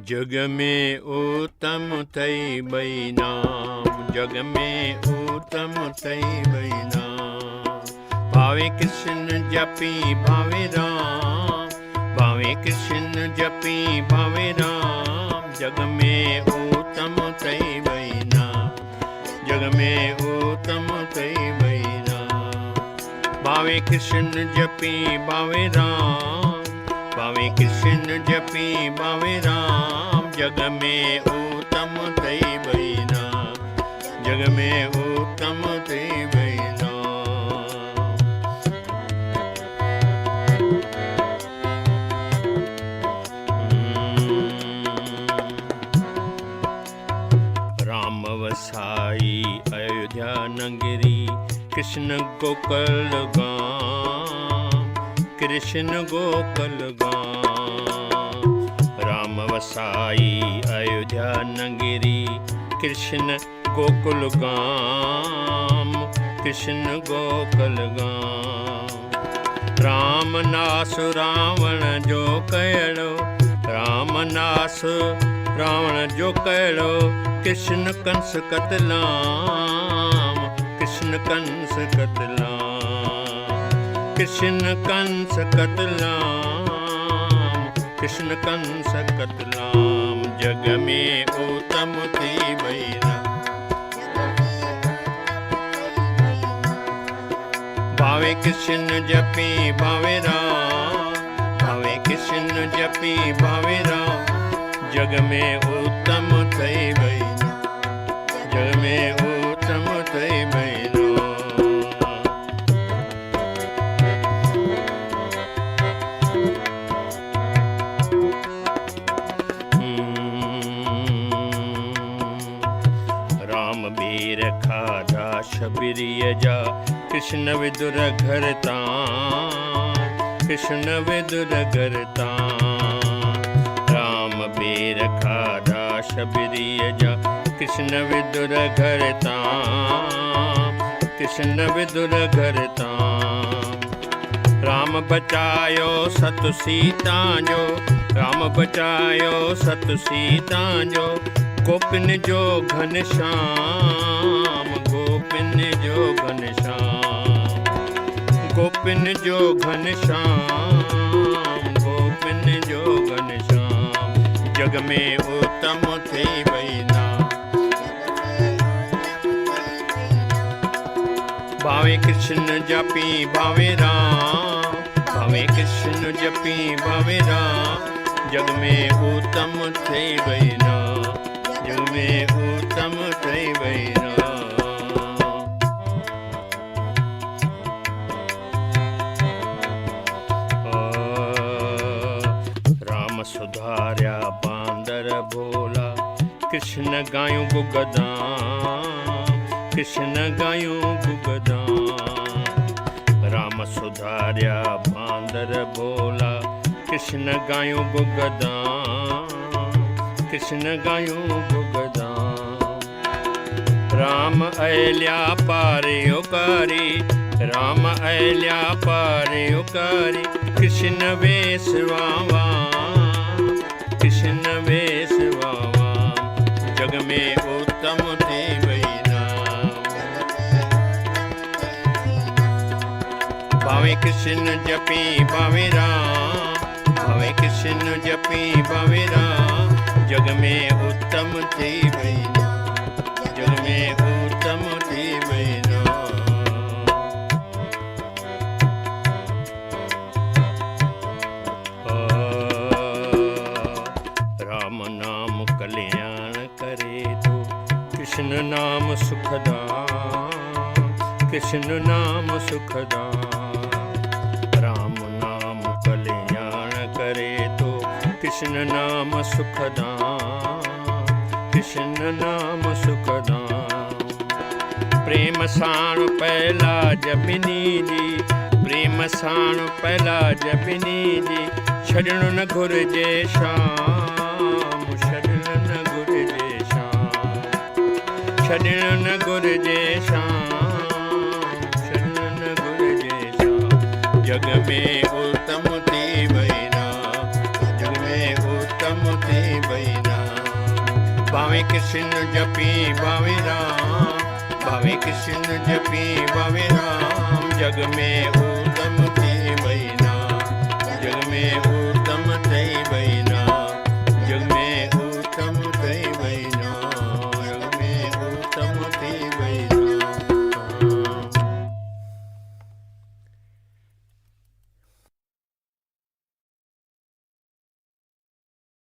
जग में उत्तम थई बई नाम, जग में उत्तम थई बई नाम। भावे कृष्ण जपी भावे राम, भावे कृष्ण जपी भावे राम। जग में उत्तम थई बई नाम, जग में उत्तम थई बई नाम। भावे कृष्ण जपी भावे राम, भावे कृष्ण जपी भावे राम। जग में उत्तम थई बई नाम, जग में उत्तम थई बई नाम। राम वसाई अयोध्या नगरी, कृष्ण गोकुल गाम, कृष्ण गोकुल गाम। राम वसाई अयोध्या नगरी, कृष्ण गोकुल गाम, कृष्ण गोकुल गाम। राम नास रावण जो कयो, राम नास रावण जो कयो। कृष्ण कंस कतलाम, कृष्ण कंस कतलाम, कृष्ण कंस कतलाम, कृष्ण कंस कतलाम। जग में उत्तम थई बई राम, भावे कृष्ण जपी भावे राम, भावे कृष्ण जपी भावे राम। जग में उत्तम थई बई, जग में उत्तम थई बई बीर खाधा शबरिय जा, कृष्ण विदुर घर तां, कृष्ण विदुर घर तां। राम बीर खाधा शबरिय जा, कृष्ण विदुर घर तां, कृष्ण विदुर घर तां। राम बचायो सत सीता जो, राम बचायो सत सीता जो। गोपिन जो घनश्याम, गोपिन जो घनश्याम, गोपिन जो घनश्याम, गोपिन जो घनश्याम। जग में उत्तम थई बई नाम, भावे कृष्ण जपी भावे राम, भावे कृष्ण जपी भावे राम। जग में उत्तम थई बई नाम, जग में उत्तम थई बई राम। राम सुधार्या बांदर भोला, कृष्ण गायूं गुगदाम, कृष्ण गायूं गुगदाम। राम सुधार्या बांदर भोला, कृष्ण गायूं गुगदाम, कृष्ण गायूं गुगदाम। राम अहिल्या पारे उकारी, राम अहिल्या पारे उकारी। कृष्ण वेश वावा, कृष्ण वेश वावा। जग में उत्तम थई बई नाम, भावे कृष्ण जपी भावे राम, भावे कृष्ण जपी भावे राम। जग में उत्तम थई बई नाम, जग में उत्तम थई बई नाम। राम नाम कल्याण करे तो, कृष्ण नाम सुखदाम, कृष्ण नाम सुखदाम। राम नाम कल्याण करे तो, कृष्ण नाम सुखदाम, कृष्ण नाम सुखदाम। प्रेम साण पहला जपिनी जी, प्रेम साण पहला जपिनी जी। छॾणु न घुरिजे शाम, छॾणु न घुरिजे शाम, छॾणु न घुरिजे शाम, छॾणु न घुरिजे शाम। जग में उत्तम थी वई ना, जग में उत्तम थी वई। कृष्ण जपी भावे राम, भावे कृष्ण जपी भावे राम, जग में